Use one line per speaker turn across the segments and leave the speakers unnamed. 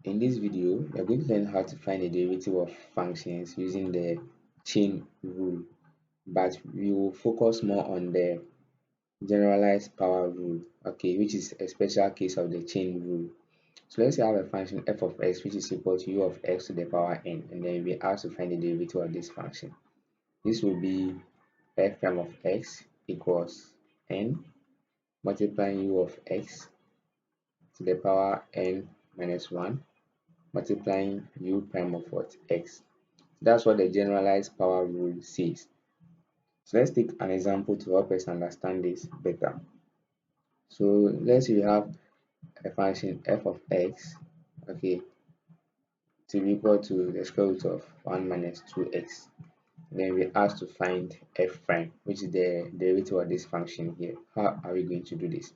In this video, we are going to learn how to find the derivative of functions using the chain rule, but we will focus more on the generalized power rule, okay, which is a special case of the chain rule. So let's say I have a function f of x which is equal to u of x to the power n, and then we ask to find the derivative of this function. This will be f prime of x equals n multiplying u of x to the power n minus 1 multiplying u prime of what? X. That's what the generalized power rule says. So let's take an example to help us understand this better. So let's say we have a function f of x, okay, to be equal to the square root of 1 minus 2x. Then we ask to find f prime, which is the derivative of this function here. How are we going to do this?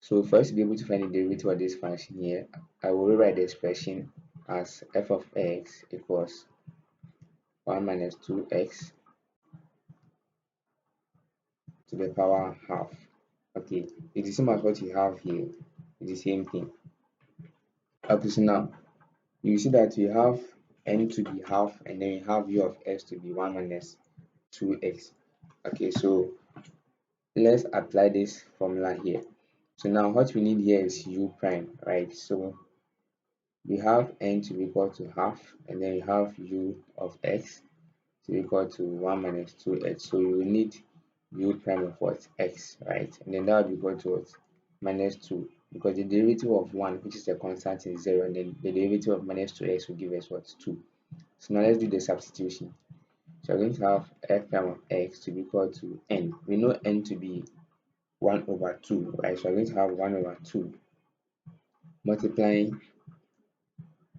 So for us to be able to find the derivative of this function here, I will rewrite the expression as f of x equals 1 minus 2x to the power half. Okay, it's the same as what you have here. It's the same thing. Okay, so now you see that you have n to be half and then you have u of x to be 1 minus 2x. Okay, so let's apply this formula here. So now what we need here is u prime, right? So we have n to be equal to half and then you have u of x to be equal to 1 minus 2x. So you will need u prime of what? X, right? And then that will be equal to what? Minus 2, because the derivative of 1, which is a constant, is 0, and then the derivative of minus 2x will give us what? 2. So now let's do the substitution. So we're going to have f prime of x to be equal to n. We know n to be 1 over 2, right? So we're going to have 1 over 2 multiplying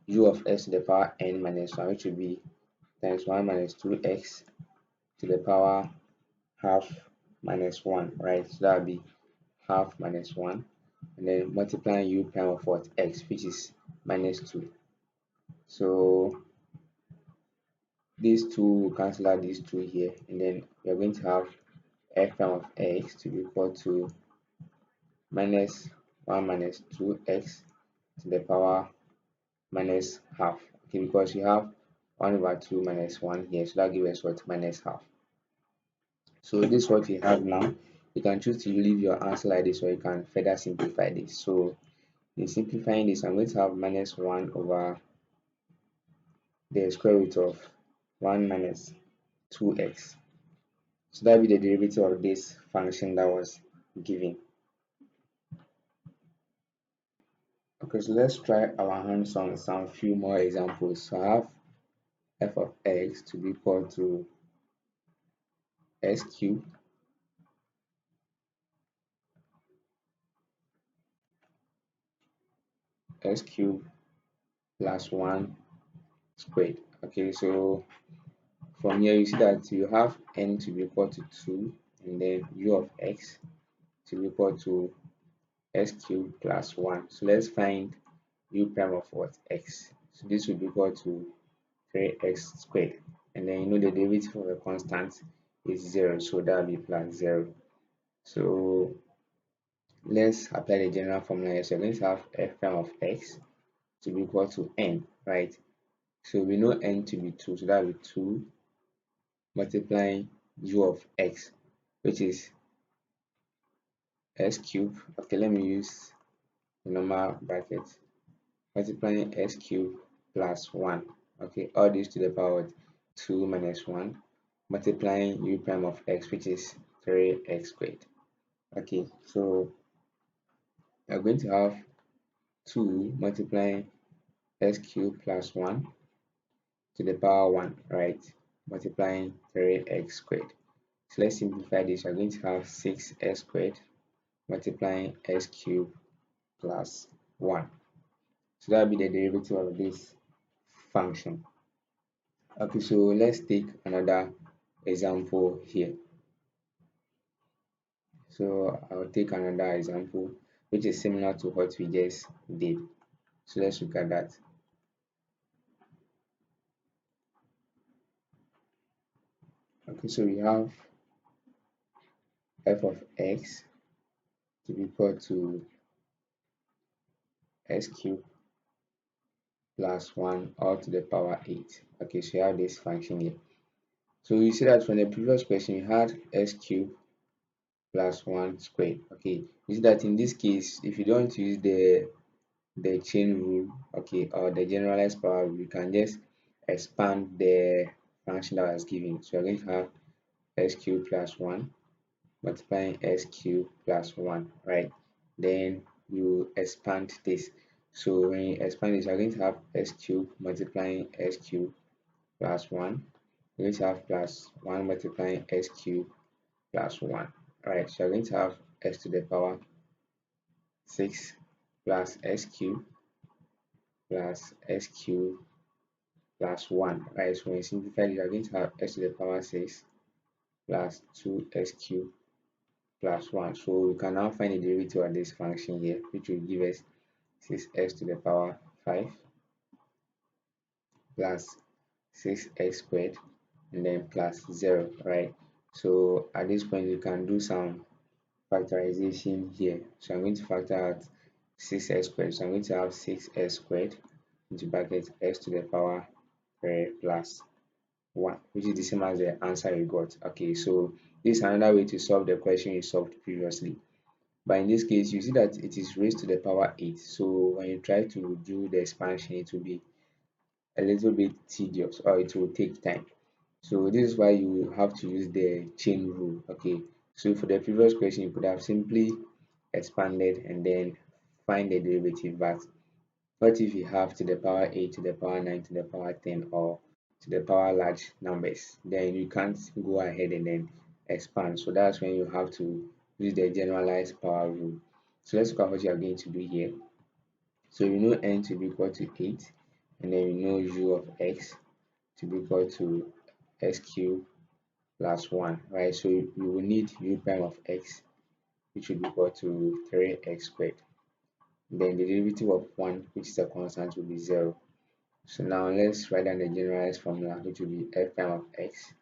u of x to the power n minus 1, which will be times 1 minus 2x to the power half minus 1, right? So that will be half minus 1, and then multiplying u prime of what? X, which is minus 2. So these two will cancel out these two here, and then we are going to have f prime of x to be equal to minus 1 minus 2x to the power minus half. Okay, because you have 1 over 2 minus 1 here, so that gives us what? Minus half. So this is what we have now. You can choose to leave your answer like this, or you can further simplify this. So in simplifying this, I'm going to have minus 1 over the square root of 1 minus 2x. So that will be the derivative of this function that was given. Okay, so let's try our hands on some few more examples. So I have f of x to be equal to s cubed plus 1 squared. Okay, so from here you see that you have n to be equal to 2 and then u of x to be equal to s cubed plus 1. So let's find u prime of what? X. So this will be equal to 3x squared, and then you know the derivative of a constant is 0, so that will be plus 0. So let's apply the general formula here. So we're going to have f prime of x to be equal to n, right? So we know n to be 2, so that will be 2 multiplying u of x, which is s cubed. Okay, let me use the normal bracket, multiplying s cubed plus 1. Okay, all this to the power 2 minus 1 multiplying u prime of x, which is 3x squared. Okay, so we are going to have 2 multiplying s cubed plus 1 to the power 1, right? Multiplying 3x squared. So let's simplify this. We are going to have 6x squared multiplying s cubed plus 1. So that will be the derivative of this function. Okay, so let's take another example here. So I'll take another example which is similar to what we just did. So let's look at that. Okay, so we have f of x to be equal to s cubed plus 1 all to the power 8. Okay, so you have this function here. So you see that from the previous question you had x cubed plus 1 squared. Okay, you see that in this case, if you don't use the chain rule, okay, or the generalized power rule, you can just expand the function that was given. So you're going to have x cubed plus 1 multiplying x cubed plus 1, right? Then you expand this. So when you expand this, you're going to have x cubed multiplying x cubed plus 1. You're going to have plus 1 multiplying x cubed plus 1, right? So you're going to have x to the power 6 plus x cubed plus x cubed plus 1, right? So when you simplify this, you're going to have x to the power 6 plus 2x cubed plus 1. So we can now find the derivative of this function here, which will give us 6x to the power 5 plus 6x squared and then plus 0, right? So at this point, you can do some factorization here. So I'm going to factor out 6x squared. So I'm going to have 6x squared into bracket x to the power 3 plus 1, which is the same as the answer you got. Okay, so this is another way to solve the question you solved previously. But in this case, you see that it is raised to the power 8. So when you try to do the expansion, it will be a little bit tedious or it will take time. So this is why you have to use the chain rule. Okay, so for the previous question, you could have simply expanded and then find the derivative. But what if you have to the power 8 to the power 9 to the power 10 or to the power large numbers? Then you can't go ahead and then expand. So that's when you have to use the generalized power rule. So let's look at what you are going to do here. So you know n to be equal to 8, and then you know u of x to be equal to x cubed plus 1, right? So you will need u prime of x, which will be equal to 3x squared. Then the derivative of 1, which is a constant, will be 0. So now let's write down the generalized formula, which will be f prime of x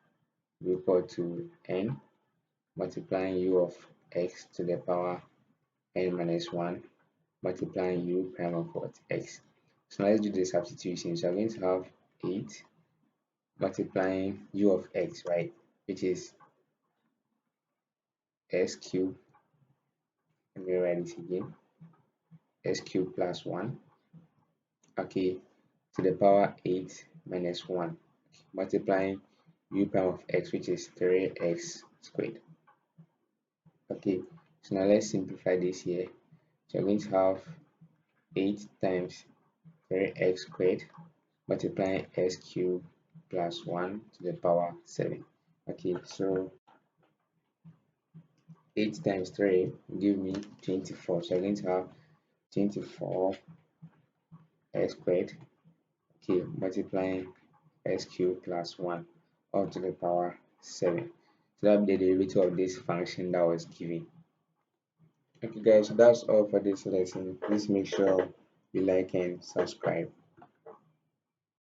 will be equal to n multiplying u of x to the power n minus 1 multiplying u prime of what? X. So now let's do the substitution. So I'm going to have 8 multiplying u of x, right? Which is x cubed. Let me write it again. X cubed plus 1. Okay. To the power 8 minus 1. Multiplying u prime of x, which is 3x squared. Okay. So now let's simplify this here. So I'm going to have 8 times 3x squared multiplying x cubed plus 1 to the power 7. Okay, so 8 times 3 will give me 24. So I'm going to have 24 x squared, okay, multiplying x cubed plus 1 all to the power 7. So that will be the derivative of this function that was given. Okay guys, so that's all for this lesson. Please make sure you like and subscribe.